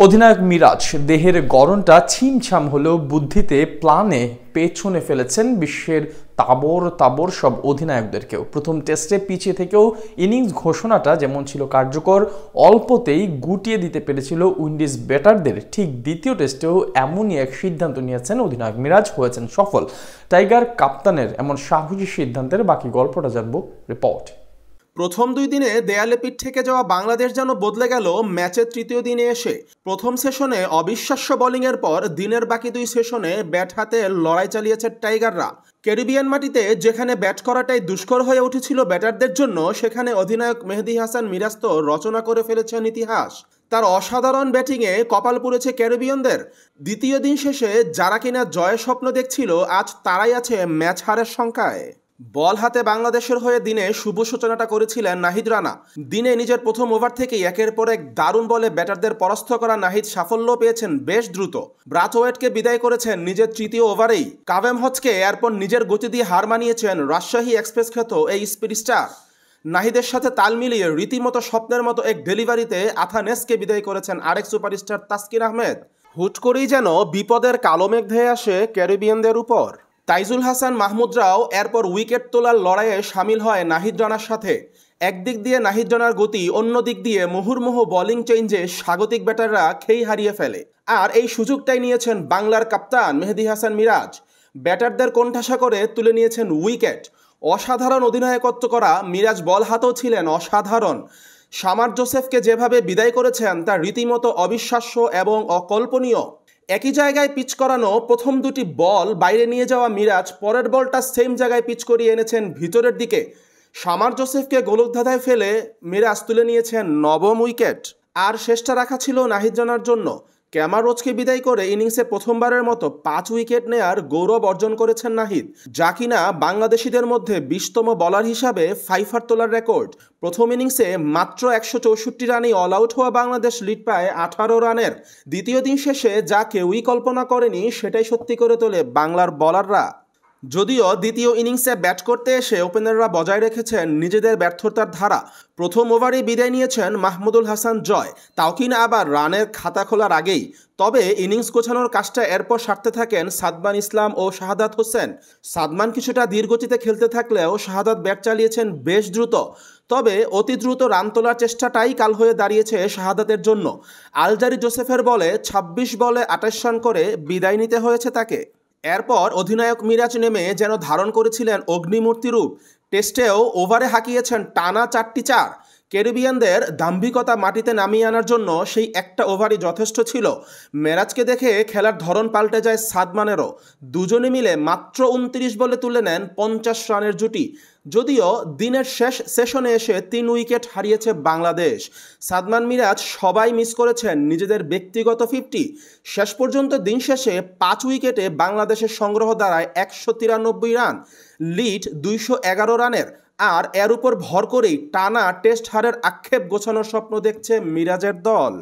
অধিনায়ক মিরাজ দেহের গড়নটা ছিমছাম হলেও বুদ্ধিতে প্ল্যানে পেছনে ফেলেছেন বিশ্বের তাবর তাবর সব অধিনায়কদেরকেও। প্রথম টেস্টে পিছিয়ে থেকেও ইনিংস ঘোষণাটা যেমন ছিল কার্যকর, অল্পতেই গুটিয়ে দিতে পেরেছিল উইন্ডিজ ব্যাটারদের, ঠিক দ্বিতীয় টেস্টেও এমনই এক সিদ্ধান্ত নিয়েছেন অধিনায়ক মিরাজ, হয়েছেন সফল। টাইগার কাপ্তানের এমন সাহসী সিদ্ধান্তের বাকি গল্পটা জানবো রিপোর্ট। প্রথম 2 দিনে দেয়ালে পিঠ থেকে যাওয়া বাংলাদেশ যেন বদলে গেল ম্যাচের তৃতীয় দিনে এসে। প্রথম সেশনে অবিশ্বাস্য বোলিংয়ের পর দিনের বাকি 2 সেশনে ব্যাট হাতে লড়াই চালিয়েছে টাইগাররা। ক্যারিবিয়ান মাটিতে যেখানে ব্যাট করাটাই দুষ্কর হয়ে উঠেছিল ব্যাটারদের জন্য, সেখানে অধিনায়ক মেহেদী হাসান মিরাজ তো রচনা করে ফেলেছেন ইতিহাস। তার অসাধারণ ব্যাটিংয়ে কপাল পুড়েছে ক্যারিবিয়ানদের। দ্বিতীয় দিন শেষে যারা কিনা জয়ের স্বপ্ন দেখছিল, আজ তারাই আছে ম্যাচ হারের শঙ্কায়। বল হাতে বাংলাদেশের হয়ে দিনে শুভ সূচনাটা করেছিলেন নাহিদ রানা। দিনে নিজের প্রথম ওভার থেকেই একের পর এক দারুণ বলে ব্যাটারদের পরাস্ত করা নাহিদ সাফল্য পেয়েছেন বেশ দ্রুত। ব্রাথওয়েটকে বিদায় করেছেন নিজের তৃতীয় ওভারেই। কাভেম হজকে এরপর নিজের গতি দিয়ে হার মানিয়েছেন রাজশাহী এক্সপ্রেস খ্যাত এই স্পিড স্টার। নাহিদের সাথে তাল মিলিয়ে রীতিমতো স্বপ্নের মতো এক ডেলিভারিতে আথানেসকে বিদায় করেছেন আরেক সুপারস্টার তাসকিন আহমেদ। হুট করেই যেন বিপদের কালো মেঘ ধেয়ে আসে ক্যারিবিয়ানদের উপর। তাইজুল হাসান মাহমুদরাও এরপর উইকেট তোলার লড়াইয়ে সামিল হয় নাহিদ রানার সাথে। একদিক দিয়ে নাহিদ রানার গতি, অন্য দিক দিয়ে মুহুর্মুহু বোলিং চেঞ্জে স্বাগতিক ব্যাটাররা খেই হারিয়ে ফেলে। আর এই সুযোগটাই নিয়েছেন বাংলার কাপ্তান মেহেদী হাসান মিরাজ। ব্যাটারদের কোণঠাসা করে তুলে নিয়েছেন উইকেট। অসাধারণ অধিনায়কত্ব করা মিরাজ বল হাতেও ছিলেন অসাধারণ। শামার জোসেফকে যেভাবে বিদায় করেছেন তা রীতিমতো অবিশ্বাস্য এবং অকল্পনীয়। একই জায়গায় পিচ করানো প্রথম 2টি বল বাইরে নিয়ে যাওয়া মিরাজ পরের বলটা সেম জায়গায় পিচ করিয়ে এনেছেন ভিতরের দিকে। শামার জোসেফকে গোলকধাঁধায় ফেলে মিরাজ তুলে নিয়েছেন 9ম উইকেট। আর শেষটা রাখা ছিল নাহিদ রানার জন্য। ক্যামার রোচকে বিদায় করে ইনিংসে প্রথমবারের মতো 5 উইকেট নেয়ার গৌরব অর্জন করেছেন নাহিদ, যা কিনা বাংলাদেশিদের মধ্যে 20তম বোলার হিসাবে 5 তোলার রেকর্ড। প্রথম ইনিংসে মাত্র 164 রানেই অল আউট হওয়া বাংলাদেশ লিড পায় 18 রানের। দ্বিতীয় দিন শেষে যা কেউই কল্পনা করেনি সেটাই সত্যি করে তোলে বাংলার বোলাররা। যদিও দ্বিতীয় ইনিংসে ব্যাট করতে এসে ওপেনাররা বজায় রেখেছেন নিজেদের ব্যর্থতার ধারা। প্রথম ওভারেই বিদায় নিয়েছেন মাহমুদুল হাসান জয়, তাও কিনা আবার রানের খাতা খোলার আগেই। তবে ইনিংস গোছানোর কাজটা এরপর সারতে থাকেন সাদমান ইসলাম ও শাহাদাত হোসেন। সাদমান কিছুটা ধীরগতিতে খেলতে থাকলেও শাহাদাত ব্যাট চালিয়েছেন বেশ দ্রুত। তবে অতি দ্রুত রান তোলার চেষ্টাটাই কাল হয়ে দাঁড়িয়েছে শাহাদাতের জন্য। আলজারি জোসেফের বলে 26 বলে 28 রান করে বিদায় নিতে হয়েছে তাকে। এরপর অধিনায়ক মিরাজ নেমে যেন ধারণ করেছিলেন অগ্নিমূর্তি রূপ। টেস্টেও ওভারে হাঁকিয়েছেন টানা 4টি 4। ক্যারিবিয়ানদের দাম্ভিকতা মাটিতে নামিয়ে আনার জন্য সেই একটা ওভারই যথেষ্ট ছিল। মেরাজকে দেখে খেলার ধরন পাল্টে যায় সাদমানেরও। দুজনে মিলে মাত্র 29 বলে তুলে নেন 50 রানের জুটি। যদিও দিনের শেষ সেশনে এসে 3 উইকেট হারিয়েছে বাংলাদেশ। সাদমান মিরাজ সবাই মিস করেছেন নিজেদের ব্যক্তিগত 50। শেষ পর্যন্ত দিন শেষে 5 উইকেটে বাংলাদেশের সংগ্রহ দাঁড়ায় 193 রান, লিড 211 রানের। আর এর উপর ভর করেই টানা টেস্ট হারের আক্ষেপ গোছানোর স্বপ্ন দেখছে মিরাজের দল।